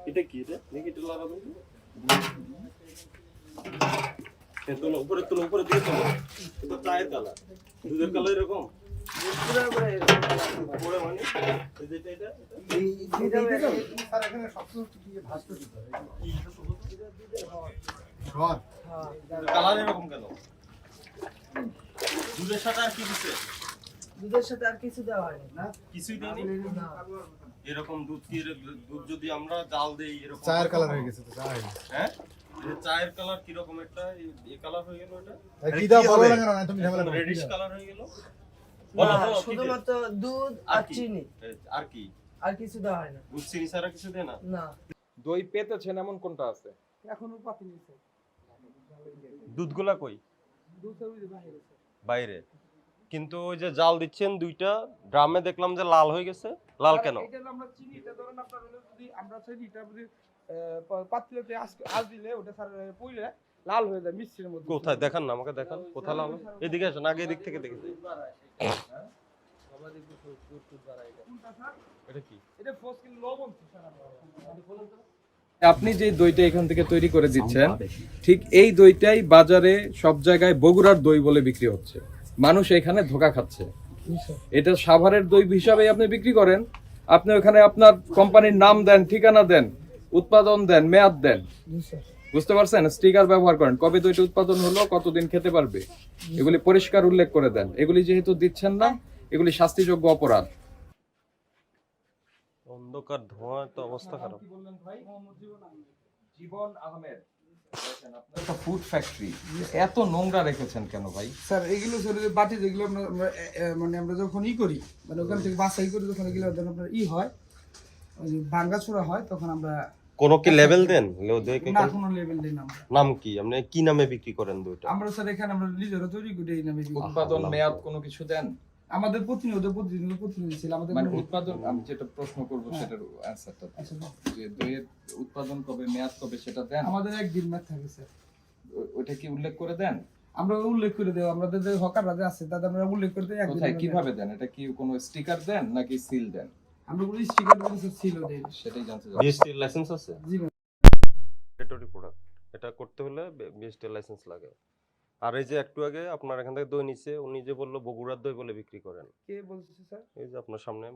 এটা কি রে? দেখি একটু লাগা দাও। তোলো উপরে দিয়ে তোলো। এটা চায়ের কালার। দুধের কালার এরকম। পুরো মানে এটা স্যার এখানে সবসময় কি ভাস্ত দিতে হয় কালার এরকম কেন? দুধের সাথে আর কি দিছে? দুধের সাথে আর কিছু দেওয়া হয় না। কিছুই দেয়নি। না। এরকম দুধ যদি আমরা জাল দেই এরকম চায়ের কালার হয়ে গেছে তো চায় হ্যাঁ এই চায়ের কালার কি রকম একটা এই কালার হয়ে গেল এটা কি দাও বলো না কেন না তুমি ঝামেলা করো রেডিশ কালার হয়ে গেল না, শুধুমাত্র দুধ আর চিনি, আর কি আর কিছু দেওয়া হয় না। দুধ চিনি ছাড়া কিছু দেয় না না, দই পেতেছেন এমন কোনটা আছে? এখনো পাতিনি স্যার। দুধগুলা কই দুধ ওই যে বাইরে স্যার। বাইরে কিন্তু ওই যে জাল দিচ্ছেন দুইটা ড্রামে দেখলাম যে লাল হয়ে গেছে লাল কেন এটা হলো আমরা চিনিটা ধরেন আপনার হলো যদি আমরা চিনিটা যদি পাতিলেতে আজ দিলে ওটা স্যার পইলে লাল হয়ে যায় মিষ্টির মধ্যে। কোথায় দেখান না আমাকে দেখান কোথায় লাল এদিকে আসেন আগে এদিক থেকে দেখি কোনটা স্যার? এটা কি এটা ফোর্স কিলো লবণ স্যার আমরা। আপনি যে দইটা এখান থেকে তৈরি করে দিচ্ছেন ঠিক এই দইটাই বাজারে সব জায়গায় বগুড়ার দই বলে বিক্রি হচ্ছে, মানুষ এখানে ধোঁকা খাচ্ছে। এটা সাভারের দই হিসাবে আপনি বিক্রি করেন, আপনি ওখানে আপনার কোম্পানির নাম দেন, ঠিকানা দেন, উৎপাদন দেন, মেয়াদ দেন, বুঝতে পারছেন? স্টিকার ব্যবহার করেন, কবে দইটা উৎপাদন হলো, কতদিন খেতে পারবে, এগুলি পরিষ্কার উল্লেখ করে দেন। এগুলি যেহেতু দিচ্ছেন না, এগুলি শাস্তিযোগ্য অপরাধ। অন্ধকার ধোঁয়া তো অবস্থা খারাপ কি বললেন ভাই? জীবন আহমেদ। দেখেন, আপনার একটা ফুড ফ্যাক্টরি, এত নোংরা রেখেছেন কেন ভাই? স্যার এগুলো স্যার যে বাটি যেগুলো মানে আমরা যখন করি মানে ওখান থেকে বাছাই করি যখন এগুলো ধরেন আপনার হয় ওই যে ভাঙ্গাচোরা হয় তখন আমরা কোনো কি লেভেল দেন না কোনো লেভেল দেই না আমরা। নাম কি আপনি কি নামে বিক্রি করেন দুইটা আমরা স্যার এখানে আমরা নিজেরা তৈরি করি এই নামে বিক্রি করি। উৎপাদন মেয়াদ কোনো কিছু দেন? আমাদের প্রতিনিধি ছিল আমাদের মানে উৎপাদন, আমি যেটা প্রশ্ন করবো সেটার অ্যান্সারটা আচ্ছা, যে দইয়ের উৎপাদন কবে, মেয়াদ কবে সেটা দেন? আমাদের একদিন ম্যাথ থাকে স্যার। ওইটা কি উল্লেখ করে দেন? আমরা উল্লেখ করে দেব আমাদের যে হকাররা যে আছে তাদের আমরা উল্লেখ করে দেই একদিন। কোথায় কিভাবে দেন? এটা কি কোনো স্টিকার দেন নাকি সিল দেন? আমরা কোনো স্টিকার দিয়ে ছিল দেই। সেটাই জানতে চাই। বিএসটি লাইসেন্স আছে জি টেরিটরি প্রোডাক্ট এটা করতে হলে বিএসটি লাইসেন্স লাগে আর এই যে একটু আগে আপনার এখান থেকে দই নিছে উনি যে বললো বগুড়ার দই বলে বিক্রি করেন কে বলছে স্যার? এই যে আপনার সামনে